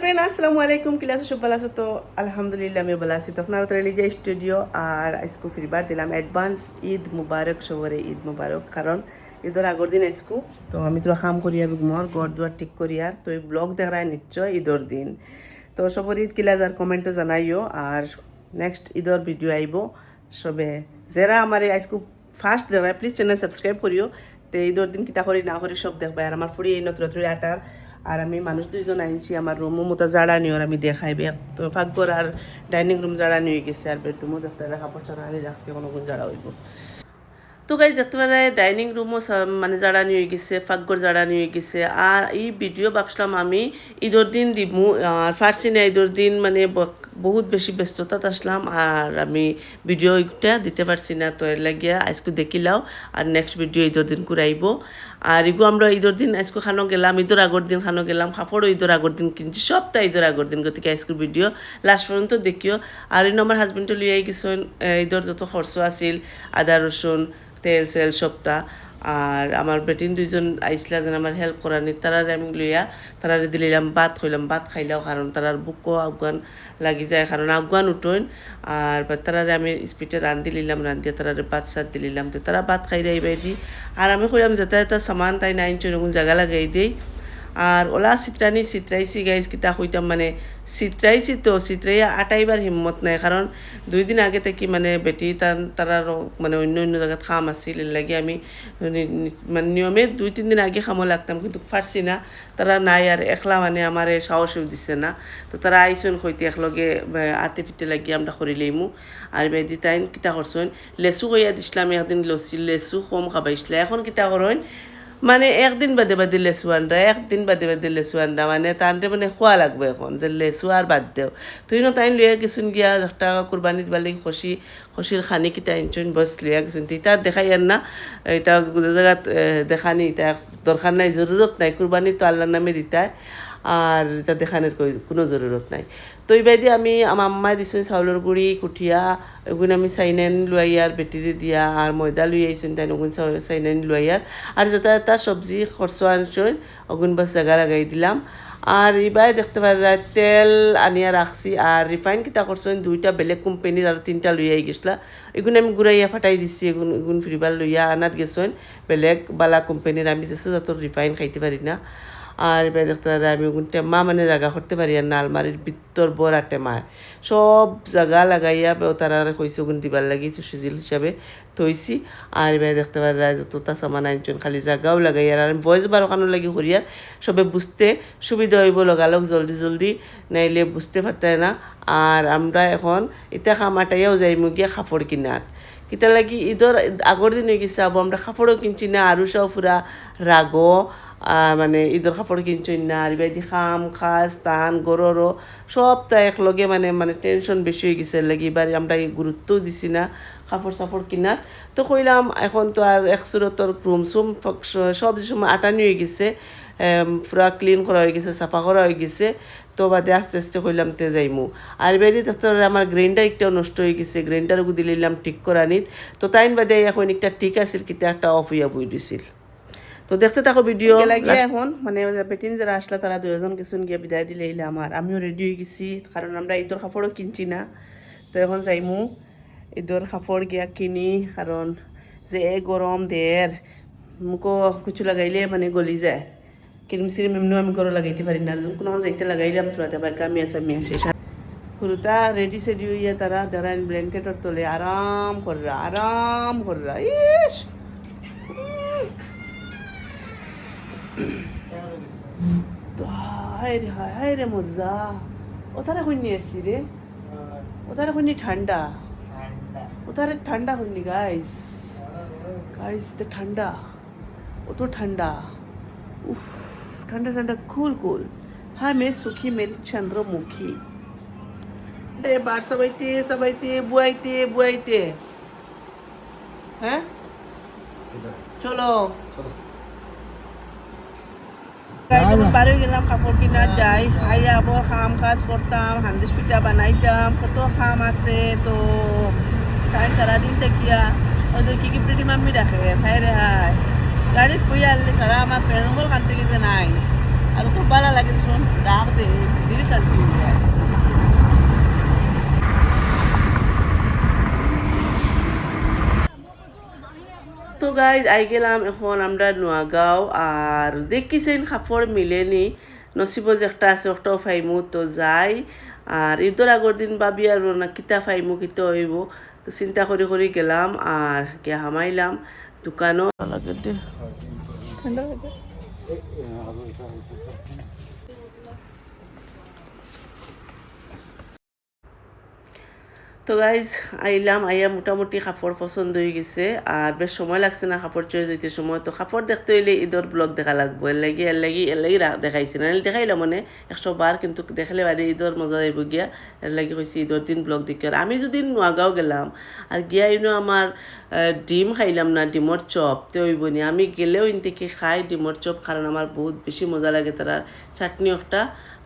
Friend আসসালামু আলাইকুম class সব ভালো আছো তো আলহামদুলিল্লাহ আমি ভালো আছি তো আপনারা তো রিলিজে স্টুডিও আর আজকু ফিরবার দিলাম অ্যাডভান্স ঈদ মুবারক সবরে ঈদ মুবারক কারণ ঈদের আগর দিন আজকু তো আমি তো কাম করি আর ঘর দুয়ার ঠিক করি আর তো এই ব্লগ দেখায় নিশ্চয় ঈদের দিন তো সবর ঈদ কিলাজ আর কমেন্টও জানাইও আর নেক্সট ঈদের ভিডিও আইব সবে যারা আমার আজকু ফার্স্ট দেখায় প্লিজ চ্যানেল সাবস্ক্রাইব করিও তো ঈদের দিন কিতা করি না করি সব দেখবা আর আমার ফুড়ি এই নতুন আটার আর আমি মানুষ দুইজন আনছি আমার রুমও মতো জাড়া নিওর আমি দেখাইবে তো ফাঁকঘর আর ডাইনিং রুম জাড়া নিয়ে গেছে আর বেডরুমও দেখতে কাপড় চাড়া আনি রাখছি কোনো কোন জাড়া হইব তো গাই দেখতে পারে ডাইনিং রুমও মানে জাড়া নিয়ে গেছে ফাঁকঘর জাড়া নিয়ে গেছে আর এই ভিডিও ভাবছিলাম আমি ঈদের দিন দিমু আর পারছি না ঈদের দিন মানে বহুত বেশি ব্যস্ততা আসলাম আর আমি ভিডিওটা দিতে পারছি না তো এর লাগিয়া আজকে দেখিলাও আর নেক্সট ভিডিও ঈদের দিন করাইব আর এগু আমরা ঈদের দিন আজকে খানো গেলাম ঈদের আগর দিন খানো গেলাম কাপড়ও ঈদের আগর দিন কিনছি সবটা ঈদের আগর দিন গতিকে আজকের ভিডিও লাস্ট পর্যন্ত দেখিও আর ইনো আমার হাজবেন্ডও লিয়াই গেছেন ঈদের যত খরচ আছিল আদা রসুন তেল সেল সপ্তাহ আর আমার বেটিন দুইজন আইসলা যেন আমার হেল্প করানি তারারে আমি লইয়া তারারে দিলাম ভাত খইলাম ভাত খাইলাও কারণ তারার বুকও আফগান লাগি যায় কারণ আফগান উঠোন আর তারারে আমি স্পিডে রান্ধি লিলাম রান্ধিয়া তারারে ভাত সাত দিলাম তো তারা ভাত খাই রাইবাই দি আর আমি কইলাম যেটা এটা সামান তাই নাইন চুন জায়গা লাগাই দেই আর ওলা চিত্রাইছি গাইজ কিতা কইতাম মানে চিত্রাইছি তো চিত্রাইয়া আটাইবার হিম্মত নাই কারণ 2 দিন আগে থেকে মানে বেটি তারার মানে অন্য জায়গায় খাম আছিল এর লাগে আমি মানে নিয়মে 2-3 দিন আগে খামো লাগতাম কিন্তু পারছি না তারা নাই আর একলা মানে আমার সাহসও দিছে না তো তারা আইসন হইতে একলগে আতে পিতে লাগি আমরা করিলেইমু আর বেদি তাই কিতা করছেন লেসু কইয়া দিছিলাম একদিন লেসু কম খাবাইছিল এখন কিতা করেন মানে একদিন বাদে লেসু আনরা একদিন বাদে লেসু আনরা মানে তানরে মানে খোয়া লাগবে এখন যে লেসু আর বাদ দেও তুই না তাই লইয়া গেছুন গিয়া একটা কুরবানি দিবালি খসির খানি কিতা আনছুন বস লইয়া গেছুন তার দেখাই আর না এটা জায়গাত দেখানি এটা দরকার নাই জরুরত নাই কুরবানি তো আল্লাহর নামে দিতায় আর এটা দেখানোর কোনো জরুরত নাই তো এই বাইদি আমি আমার আম্মাই দিছেন চাউলের গুড়ি কুঠিয়া ওগুন আমি চাইনান লুয়াইয়ার বেটিরি দিয়া আর ময়দা লুই আইছেন তাই ওগুন চাইনান লুয়াইয়ার আর যেটা এটা সবজি খরচ আনছেন ওগুন বাস জায়গা লাগাই দিলাম আর এবার দেখতে পারে তেল আনিয়া রাখছি আর রিফাইন কিতা করছেন 2টা বেলেগ কোম্পানির আর 3টা লইয়াই গেছিলা এগুন আমি গুড়াইয়া ফাটাই দিচ্ছি এগুন ফিরিবার লইয়া আনাত গেছেন বেলেগ বালা কোম্পানির আমি যেছে যত রিফাইন খাইতে পারি না আর এবার দেখতে পারে আমি ওগুন টেমা মানে জায়গা করতে পারি আর না আলমারির ভিতর বড়া টেমায় সব জায়গা লাগাইয়া তারা কইছে ওগুন দিবার লাগি সিজিল হিসাবে থইছি আর এবার দেখতে পারে যতটা সামান আনছেন খালি জায়গাও লাগাইয়ার আর আমি ভয়েস বার ওখানো লাগি করিয়ার সবে বুঝতে সুবিধা হইব লগালগ জলদি নাইলে বুঝতে পারতে না আর আমরা এখন এটা খামাটাইয়াও যাইমু গিয়া কাপড় কিনাত কিতা লাগি ঈদের আগর দিন হয়ে গেছে আবো আমরা কাপড়ও কিনছি না আরও সব পুরা রাগো মানে ঈদের কাপড় কিনছি না আর বাইদি খাম খাস টান গররও সবটা একলগে মানে টেনশন বেশি হয়ে গেছে লাগি এবার আমরা গুরুত্বও দিছি না কাপড় সাপড় কিনাত তো কইলাম এখন তো আর একসুরতর রুম সুম সব যে সময় আটানি হয়ে গেছে পুরা ক্লিন করা হয়ে গেছে সাফা করা হয়ে গেছে তো বাদে আস্তে আস্তে কইলাম তে যাইমু আর বাইদি দেখতে আমার গ্রাইন্ডার একটাও নষ্ট হয়ে গেছে গ্রাইন্ডারও দিলাম ঠিক করা নিত তো তাইন বাদে এখন একটা ঠিক আছিল কিন্তু একটা অফ হইয়া বই দিছিল তো দেখতে থাকো ভিডিও লাগিয়ে এখন মানে বেটিন যারা আসলে তারা 2জন কিছুন গিয়ে বিদায় দিলে এলাম আর আমিও রেডি হয়ে গেছি কারণ আমরা ঈদের কাপড়ও কিনছি না তো এখন যাইমু ঈদের কাপড় গিয়া কিনি কারণ যে গরম দের মুখও কিছু লাগাইলে মানে গলি যায় ক্রিম সিরিম এমনিও আমি ঘরে লাগাইতে পারি না কোনো যাইতে লাগাইলাম তোরা বা কামি আসে পুরোটা রেডি সেডি হইয়া তারা যারা ব্ল্যাঙ্কেটের তোলে আরাম কররা ইস তো হায় রে মজা ওথারে শুনি আসছি রে ওথারে শুনি ঠান্ডা ওথারে ঠান্ডা শুনি গাইস তো ঠান্ডা ও তো ঠান্ডা উফ ঠান্ডা কুল হ্যাঁ মেয়ে সুখী মেরি চন্দ্রমুখী রে বার সবাইতে বুয়াইতে হ্যাঁ চলো বাড়ি গেলাম কাপড় কিনা যাই আইয়া আবার কাম কাজ করতাম হান্দিস পিঠা বানাইতাম কত কাম আছে তো তাই সারাদিন থাকিয়া ওদের কি প্রেটি মাম্মি রাখে খাই রে হাই গাড়িত বইয়া আনলে সারা আমার ফ্রেন্ডগুলো কান থেকে যে নাই আর তো ভালো লাগে শুন ডাক দে দিল শান্তি হয়ে যায় তো গাইজ আই গেলাম এখন আমরা নোয়াগাঁও আর দেখিছেন কাপড় মিলেনি নসিব যে একটা আছে একটাও ফাইমু তো যাই আর ঈদের আগর দিন ভাবি আর না কিতা ফাইমু কিতা হইব তো চিন্তা করি করি গেলাম আর কে হামাইলাম দোকানও লাগে দে ঠান্ডা লাগে তো গাইজ আইলাম আইয়া মোটামুটি কাপড় পছন্দ হয়ে গেছে আর বেশ সময় লাগছে না কাপড় চয়েস হইতে সময় তো কাপড় দেখতে হইলে ঈদের ব্লগ দেখা লাগবো এর লাগি দেখাইছে না দেখাইলাম মানে 100 বার কিন্তু দেখলে বাদে ঈদের মজা যাইব গিয়া এর লাগি হয়েছে ঈদের দিন ব্লগ দেখি আর আমি যদি নোয়াগাঁও গেলাম আর গিয়া ইনো আমার ডিম খাইলাম না ডিমর চপ তো হইব নি আমি গেলেও ইন থেকে খাই ডিমর চপ কারণ আমার বহুত বেশি মজা লাগে তার চাটনি একটা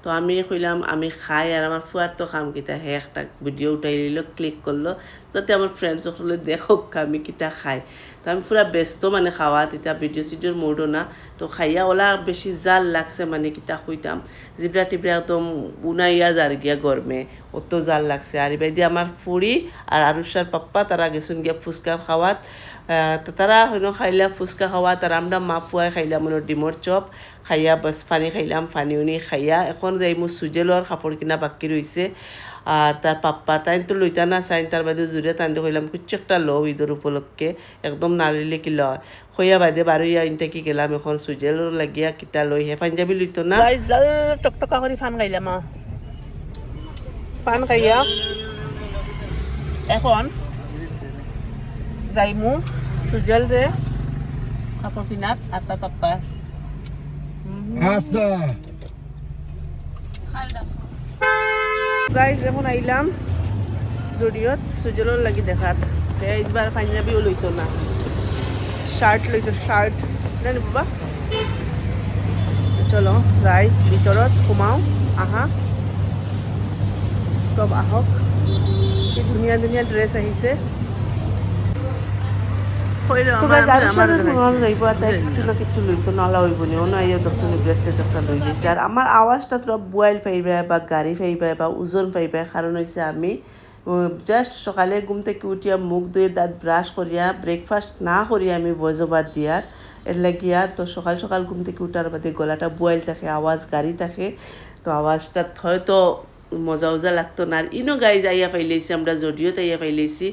তো আমি কইলাম আমি খাই আর আমার ফুয়ার তো খাম কিতা হে একটা ভিডিও উঠাই নিল ক্লিক করলো যাতে আমার ফ্রেন্ডস সকলে দেখক আমি কিতা খাই তো আমি পুরা ব্যস্ত মানে খাওয়া তেতিয়া ভিডিও সিডিওর মোডও না তো খাইয়া ওলা বেশি জাল লাগছে মানে কিতা কইতাম জিবরা টিবরা একদম উনাইয়া যার গিয়া গরমে অত জাল লাগছে আর এবার দিয়ে আমার ফুড়ি আর আরুষার পাপ্পা তারা গেছুন গিয়া ফুচকা খাওয়াত তো তারা হইনো খাইলা ফুচকা খাওয়াত আর আমরা মা ফুয়াই খাইলাম মানে ডিমর চপ খাইয়া বাস পানি খাইলাম পানি উনি খাইয়া এখন যাই মোৰ সুজেলর কাপড় কিনা বাকি রয়েছে আর তার পাপ্পা তাই তো লইতা না চাইন তার বাদে জুড়ে টানি কইলাম কিছু একটা লও ঈদের উপলক্ষে একদম নারিলে কি লয় হইয়া বাদে বারোইয়া ইনতে কি গেলাম এখন সুজেলর লাগিয়া কিতা লই হে পাঞ্জাবি লইতো না টকটকা করে ফান খাইলাম পান খাইয়া এখন যাইমু সুজেল রে কাপড় কিনাত আর তার পাপ্পা Hasta. গাইজ এখন আইলাম জুডিওত সুজেলর লাগি দেখাত এইবার পাঞ্জাবিও লইতো না শার্ট লইতো শার্ট জানি বাবা চলো যাই ভিতৰত সোমাও আহা সব আহক কি ধুনীয়া ধুনীয়া ড্ৰেছ আহিছে কিছু লইতো নলা হইব নি অন্য আইয়া দর্শন ব্রেসলেট আসা লই গেছে আর আমার আওয়াজটা তোরা বুয়াইল ফাইবা বা গাড়ি ফাইবা বা ওজন ফাইবা কারণ হয়েছে আমি জাস্ট সকালে ঘুম থেকে উঠিয়া মুখ ধুয়ে দাঁত ব্রাশ করিয়া ব্রেকফাস্ট না করিয়া আমি ভয়েস ওভার দিয়ার এর লাগিয়া তো সকাল সকাল ঘুম থেকে উঠার বাদে গলাটা বুয়াইল থাকে আওয়াজ গাড়ি থাকে তো আওয়াজটা হয়তো মজা উজা লাগতো না আর ইনো গাইজ আইয়া ফাইলেছি আমরা যদিও তাইয়া ফাইলেছি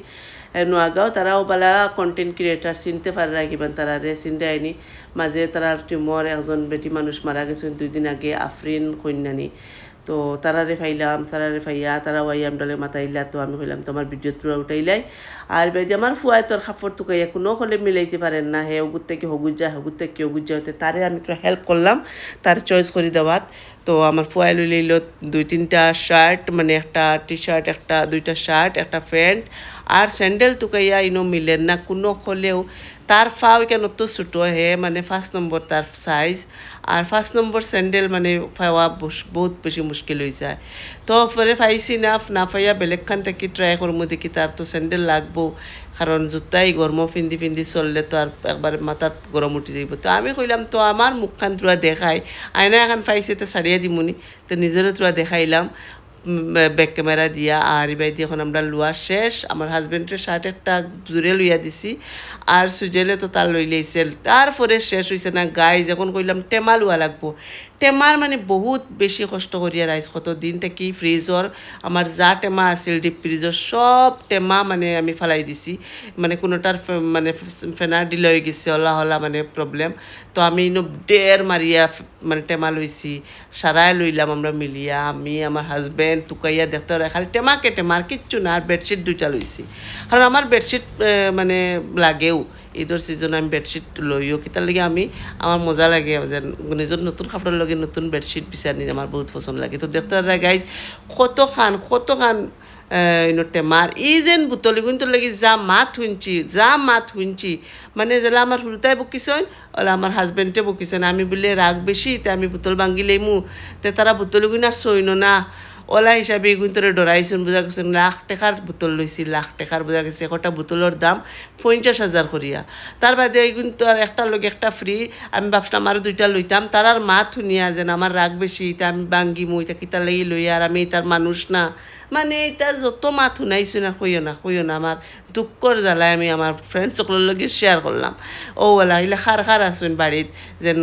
নোয়াগাঁও তারাও বালা কন্টেন্ট ক্রিয়েটার চিনতে পারে রাখিবেন তারা রে চিনতে আইনি মাঝে তারার টিমর একজন বেটি মানুষ মারা গেছেন 2 দিন আগে আফরিন কন্যানি তো তারারে ফাইলাম তারারে ফাইয়া তারা ওয়াই আমডালে মাতাইলা তো আমি কইলাম তোমার ভিডিও তুরা উঠাইলাই আর বাইদি আমার ফুয়াই তোর কাপড় টুকাইয়া কোনো হলে মিলাইতে পারেন না হে ওগুর থেকে হগুর থেকে হগুর যায় হতে তারে আমি তো হেল্প করলাম তার চয়েস করে দেওয়াত তো আমার ফুয়াই লইল 2-3টা শার্ট মানে একটা টি শার্ট একটা 2টা শার্ট একটা প্যান্ট আর স্যান্ডেল টুকাইয়া ইনো মিলেন না কোনো হলেও তার ফাও কেন তো ছোটো হে মানে 5 নম্বর তার সাইজ আর 5 নম্বর স্যান্ডেল মানে পাওয়া বহুত বেশি মুশকিল হয়ে যায় তো পরে পাইছি না পাইয়া বেলেগখান থেকে ট্রাই করবো দেখি তার তো স্যান্ডেল লাগবো কারণ জুতাই গরম পিন্ধি চললে তো আর একবার মাথাত গরম উঠি যাইব তো আমি কইলাম তো আমার মুখখান তোরা দেখাই আয়না এখন পাইছে তো সারিয়া দিমুনি তো নিজেরও তোরা দেখাইলাম ব্যাক ক্যামেরা দিয়া আর এবার দিয়ে এখন আমরা লোয়া শেষ আমার হাজবেন্ডের শার্ট একটা জুড়ে লইয়া দিছি আর সুজেলে তো তার লই লইছিল তারপরে শেষ হয়েছে না গাইজ এখন কইলাম টেমা লোয়া লাগবো টেমার মানে বহুত বেশি কষ্ট করিয়া রাইস কত দিন থেকে ফ্রিজর আমার যা টেমা আছিল ডিপ ফ্রিজর সব টেমা মানে আমি ফেলাই দিছি মানে কোনোটার মানে ফেনার ডিলে হয়ে গেছে হলা মানে প্রবলেম তো আমি ইনো ডের মারিয়া মানে টেমা লইছি সারাই লইলাম আমরা মিলিয়া আমি আমার হাজবেন্ড টুকাইয়া দেখতে খালি টেমাকে টেমার কিচ্ছু না আর বেডশিট 2টা লইছি কারণ আমার বেডশিট মানে লাগেও ঈদের সিজন আমি বেডশিট লইও কিতার লাগে আমি আমার মজা লাগে যে নিজের নতুন কাপড়ের লগে নতুন বেডশিট বিচারি আমার বহুত পছন্দ লাগে তো দেখতে গাইজ কত খান টেমার ই যেন বুতলি কিন্তু লাগি যা মাত শুনছি মানে যেলা আমার হুরুতাই বকিছন ওলা আমার হাজবেন্ডে বকিছন আমি বলে রাগ বেশি তে আমি বুতল ভাঙ্গি লইমু তে তারা বুতলি গুণ আর সইন না ওলা হিসাবে এগুন তোরে ডরাইছুন বোঝা গেছেন লাখ টাকার বোতল লইছি লাখ টাকার বোঝা গেছে একটা বোতলের দাম 50,000 করিয়া তার বাদে এগুন তো আর একটা লগে একটা ফ্রি আমি ভাবছিলাম আর দুইটা লইতাম তার আর মা শুনিয়া যেন আমার রাগ বেশি এটা আমি বাঙ্গিমু এটা কিতা লাগি লই আর আমি তার মানুষ না মানে এটা যত মাত শুনাইছো না কইও না আমার দুঃখর জ্বালায় আমি আমার ফ্রেন্ড সকলের লগে শেয়ার করলাম ও ওলা এগুলা খার আসুন বাড়িত যেন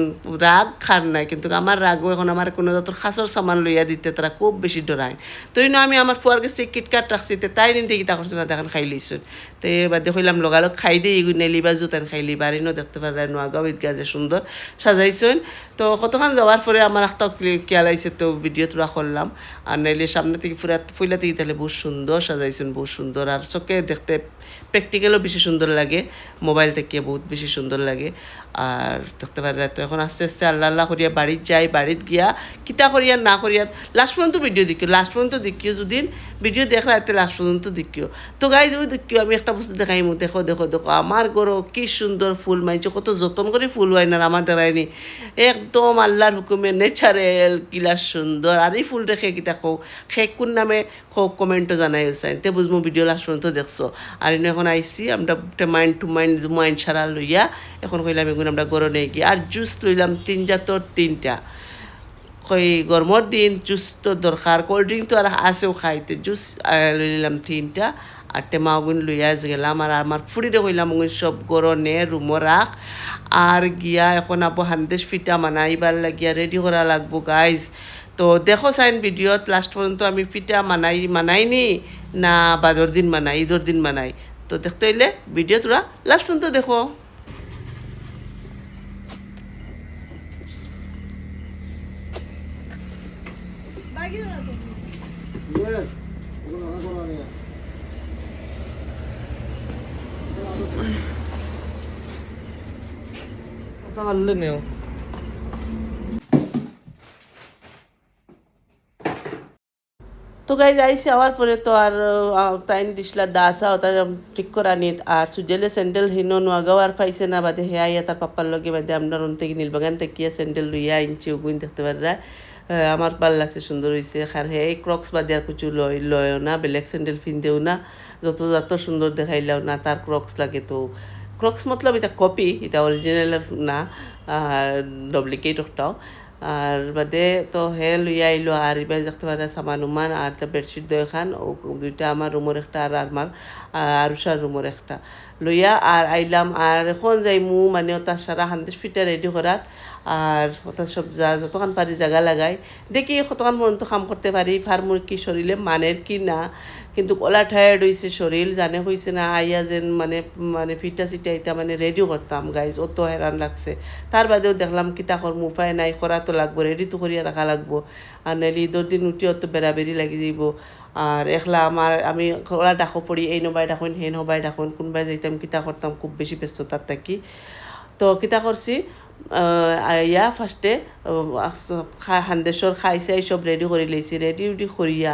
রাগ খার নাই কিন্তু আমার রাগও এখন আমার কোনো তোর খাসর সামান লইয়া দিতে তারা খুব বেশি ডরায় তো আমি আমার ফুয়ার কাছে কিটকাট রাখছি তাই নিতে কিতা করছে না দেখেন খাই লইছুন তো এবার দেখলাম লগালগ খাই দিয়ে এগুলো নেলি বা জুতান খাইলি বাড়িনও দেখতে পারে নোয়াগাঁও ঈদগাহ যে সুন্দর সাজাইছুন তো কতক্ষণ যাওয়ার পরে আমার একটা খেয়াল আইছে তো ভিডিও তোরা করলাম আর নাইলে সামনে থেকে ফুইলা থেকে তাহলে বহুত সুন্দর সাজাইছুন বহুত সুন্দর আর চোখে দেখতে প্র্যাকটিক্যালও বেশি সুন্দর লাগে মোবাইল থেকে বহুত বেশি সুন্দর লাগে আর দেখতে পারে তো এখন আস্তে আস্তে আল্লাহ করিয়া বাড়িত যাই বাড়িত গিয়া কিতা করিয়ার না করিয়ার লাস্ট পর্যন্ত ভিডিও দেখিও লাস্ট পর্যন্ত দেখিও যদি ভিডিও দেখা এতে লাস্ট পর্যন্ত দেখিও তো গাইজ ওই দেখিও আমি একটা বস্তু দেখাইমু দেখো আমার গরো কি সুন্দর ফুল মাইছে কত যত্ন করে ফুল হয় না আমার দেখায়নি একদম আল্লাহর হুকুমে নেচারেল কিলা সুন্দর আর এই ফুল রেখে কিতা কও কোন নামে কমেন্টও জানাই চাই তে বুঝবো ভিডিও লাস্ট পর্যন্ত দেখছো আর এখন আইসি আমরা মাইন্ড টু মাইন্ড সারা লইয়া এখন কইলাম এগুলো আমরা গরো নিয়ে গিয়ে আর জুস লইলাম 3 জাতর 3টা গরমের দিন জুস তো দরকার কোল্ড ড্রিঙ্ক তো আর আছেও খাইতে জুস লইলাম 3টা আর টেমাগুন লইয়া গেলাম আর আমার ফুড়িরে কইলাম সব গরো নে রুমো রাখ আর গিয়া এখন আবো হান্দেশ ফিটা মানাইবার লাগিয়া রেডি করা লাগবো গাইজ তো দেখো চাইন ভিডিওত লাস্ট পর্যন্ত আমি পিঠা মানাইনি না বাদর দিন মানাই ঈদর দিন মানাই তো দেখতে হইলে ভিডিও তোরা লাস্ট পর্যন্ত দেখো নেও তো গাইজ আইসি আওয়ার পরে তো আর তাইন দিসলা দাসা তার ঠিক করা নিত আর সুজেলে স্যান্ডেল হিনো নোয়াগাও আর পাইছে না বাদে হে আইয়া তার পাপ্পার লগে বাদে আমরা রন থেকে নীলবাগান থেকে স্যান্ডেল লইয়া আইনছি ওগুন দেখতে পারা আমার ভাল লাগছে সুন্দর হয়েছে আর হে ক্রক্স বাদে আর কিছু লয়ও না বেলেগ স্যান্ডেল পিনতেও না যত সুন্দর দেখাইলেও না তার ক্রক্স লাগে তো ক্রক্স মতলব এটা কপি এটা অরিজিনাল না ডুপ্লিকেট একটাও আর বাদে তো হে লইয়া আইলো আর এবার দেখতে পারে সামান উমান আর তা বেডশিট দুইখান ও দুইটা আমার রুমের একটা আর আমার আরুষার রুমের একটা লইয়া আর আইলাম আর এখন যাইমু মানে ওটা সারা হান্দেশ ফিটা রেডি করাত আর ওটা সব যতক্ষণ পারি জায়গা লাগাই দেখি কতক্ষণ পর্যন্ত কাম করতে পারি ফার্মুর কি শরীরে মানের কি না কিন্তু ওলা টায়ার্ড হয়েছে শরীর জানে হয়েছে না আইয়া যেন মানে ফিটা সিটা এটা মানে রেডি করতাম গাইজ অত হেরান লাগছে তার বাদেও দেখলাম কিতা করমু উপায় নাই করা তো লাগবো রেডি তো করিয়া রাখা লাগবো আর নাইলে ঈদর দিন উঠি অত বেড়াবেড়ি লাগি যাইব আর একলা আমি ওলা ডাকো পড়ি এই নবাই ডাকুন সেই নবাই ডাকুন কোনবাই যাইতাম কিতা করতাম খুব বেশি ব্যস্ততার থাকি তো কিতা করছি ইয়া ফার্স্টে হান্দেশ্বর খাইছে সব রেডি করে লইছি রেডি করিয়া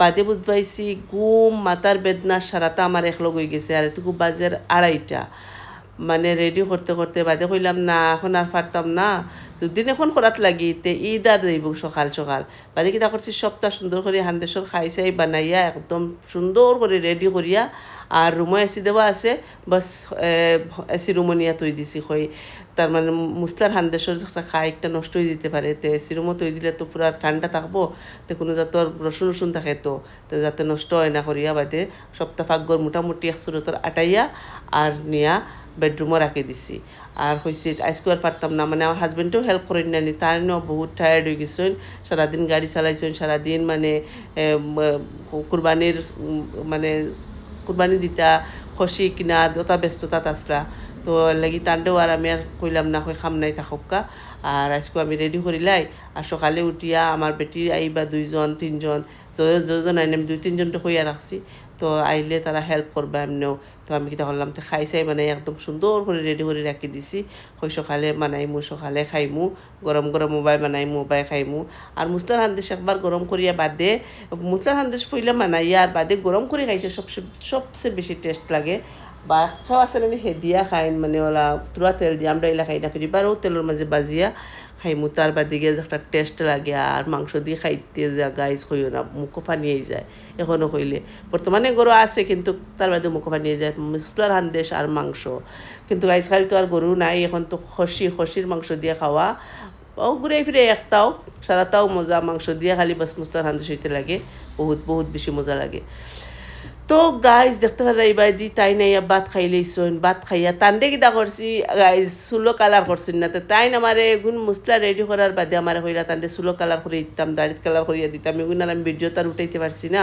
বাদে বুঝবাইছি ঘুম মাথার বেদনা সারাটা আমার একলগ হয়ে গেছে আর এটুকু বাজের 2:30 মানে রেডি করতে করতে বাদে কইলাম না এখন আর পারতাম না দুদিন এখন করাত লাগি তে ঈদ আর যাইব সকাল বাদে কিতা করছি সবটা সুন্দর করে হান্দেশ্বর খাইছাই বানাইয়া একদম সুন্দর করে রেডি করিয়া আর রুমে এসি দেওয়া আছে বাস এসি রুমো নিয়ে তৈ দিছি তার মানে মুসলার হান্দেশ্বর খাই একটা নষ্ট হয়ে যেতে পারে তো এসি রুমও তৈ দিলে তো পুরা ঠান্ডা থাকবো তো কোনো যাতে রসুন থাকে তো যাতে নষ্ট হয় না করিয়া বাদে সপ্তাহ ফাঁকগর মোটামুটি 100 আটাইয়া আর নিয়া বেডরুমও রাখি দিছি আর হয়েছে আজকে আর পারতাম না মানে আমার হাজব্যান্ডেও হেল্প করেন নানি তার নিয়েও বহুত টায়ার্ড হয়ে গেছেন সারাদিন গাড়ি চালাইছেন সারাদিন মানে কুরবানি দিতা খসি কিনা ওটা ব্যস্ততাত আসলা তো লাগি তান্ডেও আর আমি আর কইলাম না খাম নাই থাকা আর আজকে আমি রেডি করিলাই আর সকালে উঠিয়া আমার বেটি আইবা 2জন 3জন যজন আইন আমি 2-3জনটা কইয়া রাখছি তো আইলে তারা হেল্প করবে এমনিও তো আমি কিতা করলাম তো খাইছাই মানে একদম সুন্দর করে রেডি করে রাখি দিছি সকালে বানাইমু সকালে খাইমু গরম মোবাইল বানাইমু মোবাইল খাইমু আর মুসলার হান্দেশ একবার গরম করিয়া বাদে মুসলার হান্দেশ পইলে বানাইয়া আর বাদে গরম করে খাইতে সবচেয়ে বেশি টেস্ট লাগে বা খাওয়া আছে হেদিয়া খাইন মানে ওলা তুরা তেল দিয়ে আমরা এলা খাই না ফিরিবারও তেলের মাঝে বাজিয়া খাইমু তার বাদিকে যে একটা টেস্ট লাগে আর মাংস দিয়ে খাইতে যা গাইজ কইও না মুখো পানিয়ে যায় এখনও কইলে বর্তমানে গরু আছে কিন্তু তার বাদে মুখো পানিয়ে যায় মশলার হান্দেশ আর মাংস কিন্তু গাইজ খাইল তো আর গরু নাই এখন তো খসির মাংস দিয়ে খাওয়া ও ঘুরে ফিরে একটাও সারাটাও মজা মাংস দিয়ে খালি বাস মশলার হান্দেশ হইতে লাগে বহুত বেশি মজা লাগে তো গাইজ দেখতে পারা এইবার দি তাই নাই ভাত খাই লইছন ভাত খাইয়া তান্ডে কিতা করছি গাইজ চুলো কালার করছেন না তো তাই আমারে এগুন মশলা রেডি করার বাদে আমার হইলা তান্ডে চুলো কালার করে দিতাম দাড়িত কালার করিয়া দিতাম এগুন আর আমি ভিডিও তার উঠাইতে পারছি না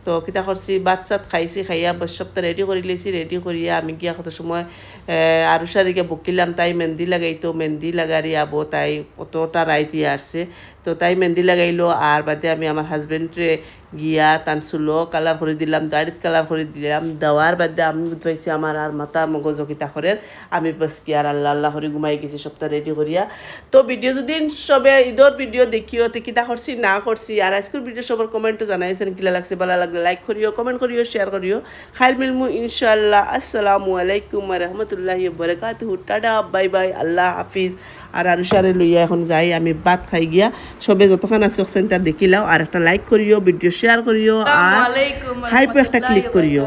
তো কিতা করছি ভাত চাত খাইছি খাইয়া বস সপ্তাহ রেডি করে লইছি রেডি করিয়া আমি গিয়া কত সময় আরু সারিকে বকিলাম তাই মেহেন্দি লাগাইতো মেহেন্দি লাগারি আবো তাই কতটা রাইত ইয়ে আসছে তো তাই মেহেন্দি লাগাইলো আর বাদে আমি আমার হাজবেন্ডরে গিয়া তান চুলো কালার করে দিলাম দাড়িত কালার করে দিলাম দেওয়ার বাদে আমি বুঝাইছি আমার আর মাথা মগজ কিতা করেন আমি বাস কি আর আল্লাহ করে ঘুমাই গেছি সপ্তাহ রেডি করিয়া তো ভিডিও যদি সবে ঈদর ভিডিও দেখিও তো কিতা করছি না করছি আর আজকের ভিডিও সবার কমেন্টও জানাইছেন কিলা লাগছে ভালো লাগলে লাইক করিও কমেন্ট করিও শেয়ার করিও খাইল মিলমু ইনশাআল্লাহ আসসালামু আলাইকুম ওয়া রাহমাতুল্লাহি ওয়া বারাকাতুহু টাটা বাই বাই আল্লাহ হাফিজ আর আনুসারে লইয়া এখন যাই আমি ভাত খাই গিয়া সবে যতক্ষণ আছে সেন্টার দেখিলাও আর একটা লাইক করিও ভিডিও শেয়ার করিও আর হাইপে একটা ক্লিক করিও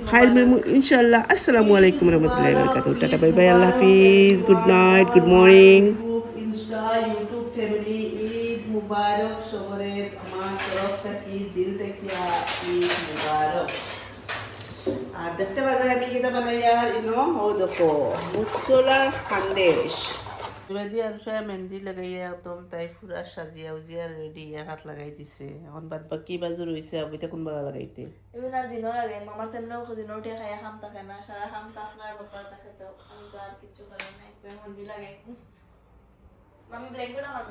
খাইল মিলমু ইনশাআল্লাহ আসসালামু আলাইকুম ওয়া রাহমাতুল্লাহি ওয়া বারাকাতুহু টাটা বাই বাই আল্লাহ হাফিজ good night good morning insta YouTube family Eid মুবারক সবরে আমার তরফ থেকে দিল থেকে ঈদ মুবারক আর দেখতে পারেন আমি কিতা বানাই আর ইনো ও দেখো মুসলার খান্দেশ রেডি আর সে মেহেন্দি লাগাইয়া একদম তাই পুরা সাজিয়া উজিয়া রেডি এক হাত লাগাই দিছে এখন বাদ বাকি বাজু রইছে আবিতে কোন বালা লাগাইতে এবার আর দিনও লাগে মামার তেমনিও দিনও উঠে খাইয়া খাম থাকে না সারা খাম তো আপনার ব্যাপার থাকে তো আমি তো আর কিছু করি না একদম মন্দি লাগাই আমি ব্ল্যাঙ্কেট আমার